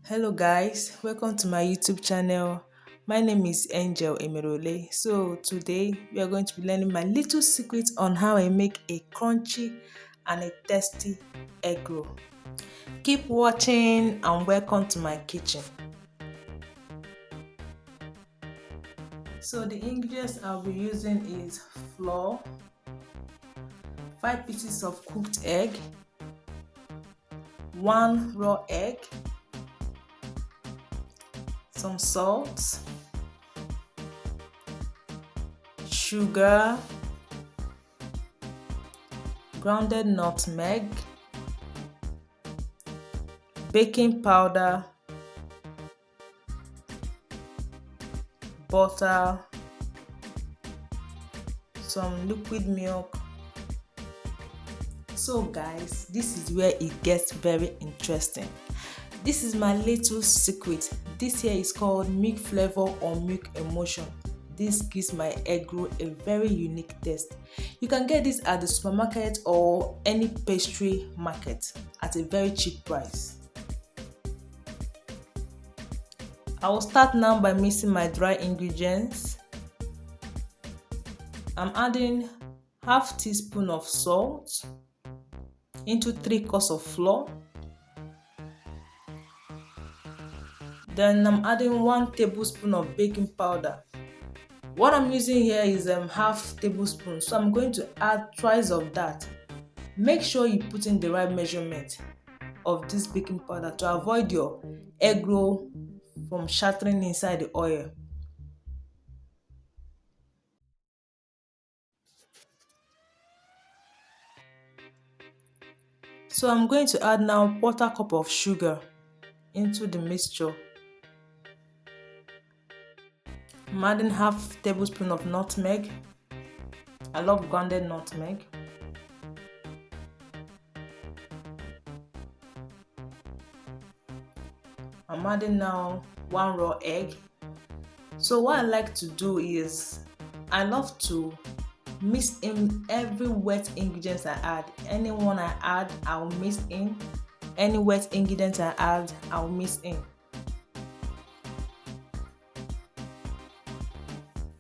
Hello guys, welcome to my YouTube channel. My name is Angel Emerole. So today we are going to be learning my little secret on how I make a crunchy and a tasty egg roll. Keep watching and welcome to my kitchen. So the ingredients I'll be using is flour, 5 pieces of cooked egg, 1 raw egg, some salt, sugar, grounded nutmeg, baking powder, butter, some liquid milk. So guys, this is where it gets very interesting. This is my little secret. This here is called milk flavor or milk emulsion. This gives my egg roll a very unique taste. You can get this at the supermarket or any pastry market at a very cheap price. I will start now by mixing my dry ingredients. I'm adding half teaspoon of salt into 3 cups of flour. Then I'm adding 1 tablespoon of baking powder. What I'm using here is half tablespoon, so I'm going to add twice of that. Make sure you put in the right measurement of this baking powder to avoid your egg roll from shattering inside the oil. So I'm going to add now 1/4 cup of sugar into the mixture. I'm adding half tablespoon of nutmeg. I love grounded nutmeg. I'm adding now 1 raw egg. So what I like to do is I love to mix in every wet ingredients I add. Anyone I add, I'll mix in. Any wet ingredients I add, I'll mix in.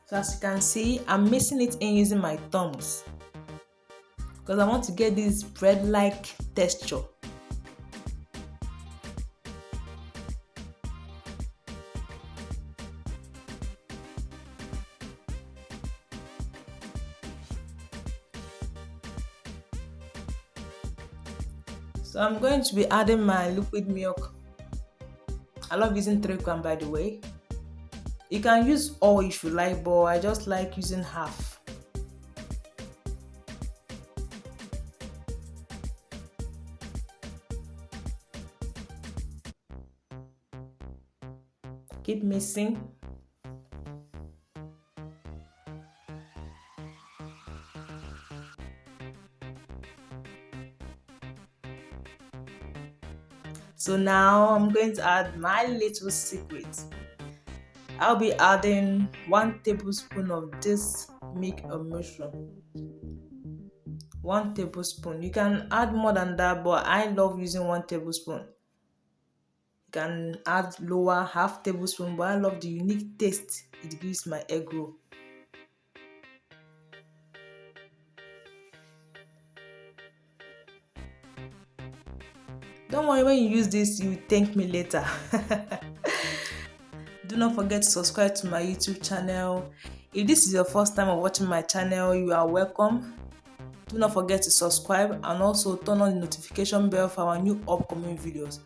So as you can see, I'm mixing it in using my thumbs because I want to get this bread-like texture. So I'm going to be adding my liquid milk. I love using 3 grams by the way. You can use all if you like, but I just like using half. Keep mixing. So now I'm going to add my little secret. I'll be adding 1 tablespoon of this milk emulsion. 1 tablespoon. You can add more than that, but I love using 1 tablespoon. You can add lower, half tablespoon, but I love the unique taste it gives my egg roll. Don't worry, when you use this, you will thank me later. Do not forget to subscribe to my YouTube channel. If this is your first time of watching my channel, you are welcome. Do not forget to subscribe and also turn on the notification bell for our new upcoming videos.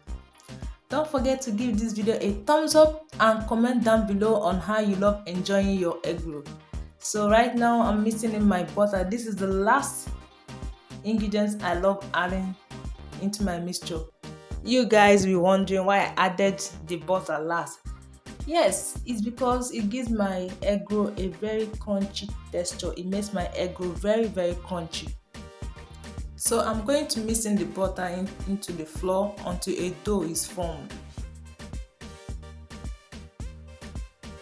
Don't forget to give this video a thumbs up and comment down below on how you love enjoying your egg roll. So right now I'm mixing in my butter. This is the last ingredients I love adding into my mixture. You guys will be wondering why I added the butter last. Yes, it's because it gives my egg roll a very crunchy texture. It makes my egg roll very crunchy. So I'm going to mix in the butter into the flour until a dough is formed.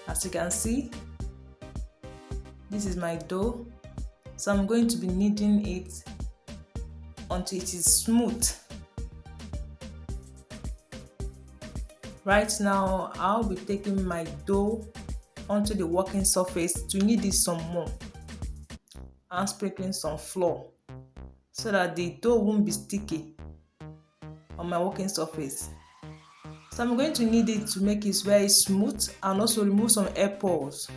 As you can see, this is my dough. So I'm going to be kneading it until it is smooth. Right now, I'll be taking my dough onto the working surface to knead it some more and sprinkling some flour so that the dough won't be sticky on my working surface. So I'm going to knead it to make it very smooth and also remove some air pores.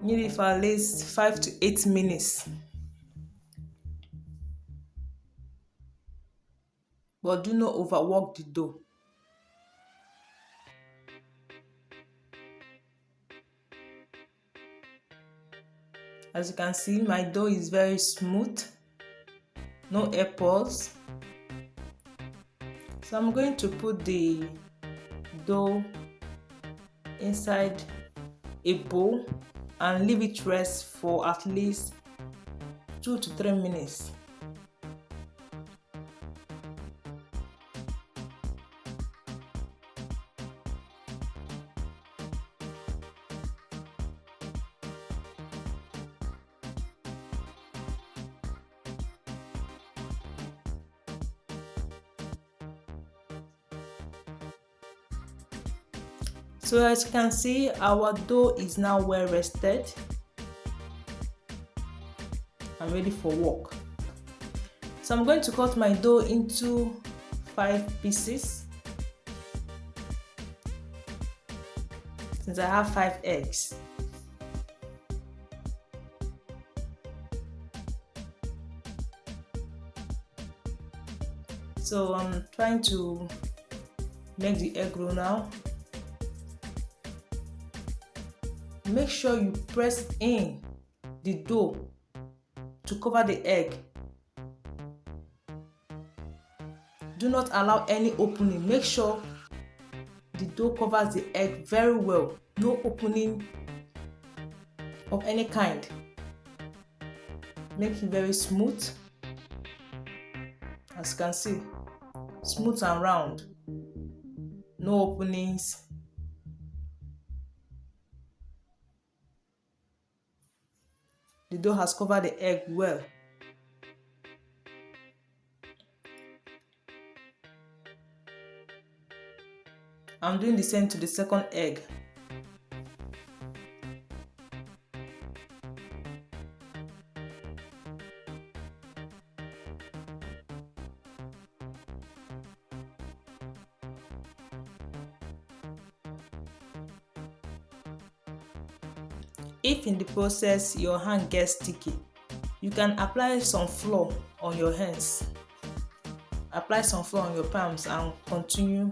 Knead it for at least 5 to 8 minutes. But do not overwork the dough. As you can see, my dough is very smooth, no air pores. So I'm going to put the dough inside a bowl and leave it rest for at least 2 to 3 minutes. So as you can see, our dough is now well rested and ready for work. So I'm going to cut my dough into 5 pieces since I have 5 eggs. So I'm trying to make the egg roll now. Make sure you press in the dough to cover the egg. Do not allow any opening. Make sure the dough covers the egg very well. No opening of any kind. Make it very smooth. As you can see, smooth and round. No openings. The dough has covered the egg well. I'm doing the same to the second egg. If in the process your hand gets sticky, you can apply some flour on your hands. Apply some flour on your palms and continue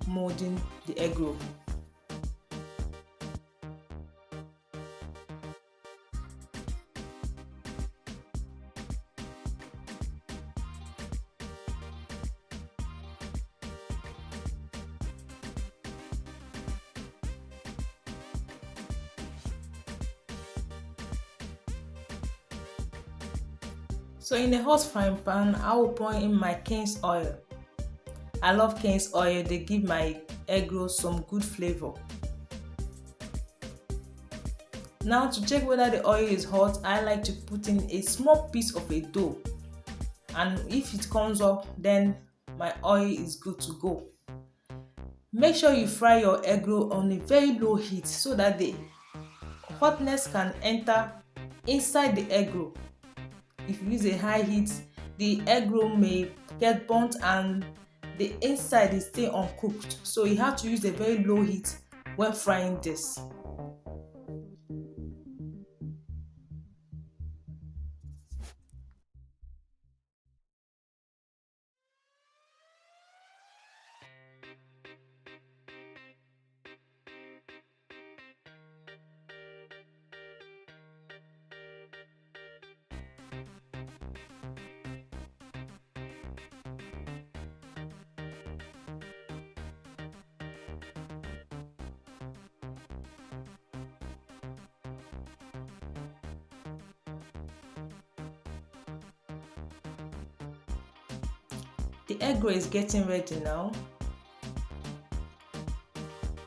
molding the egg roll. So in a hot frying pan, I will pour in my Akeenzy oil. I love Akeenzy oil, they give my egg roll some good flavor. Now to check whether the oil is hot, I like to put in a small piece of a dough. And if it comes up, then my oil is good to go. Make sure you fry your egg roll on a very low heat so that the hotness can enter inside the egg roll. If you use a high heat, the egg roll may get burnt and the inside is still uncooked. So you have to use a very low heat when frying this. The egg roll is getting ready now.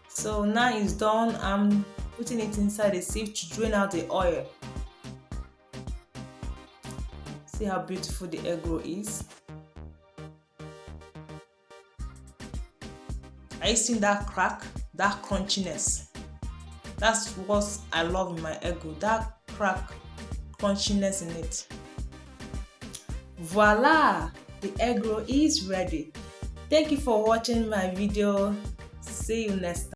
So now it's done. I'm putting it inside a sieve to drain out the oil. See how beautiful the egg roll is. Are you seeing that crack, that crunchiness? That's what I love in my egg roll, that crack, crunchiness in it. Voila! The egg roll is ready. Thank you for watching my video. See you next time.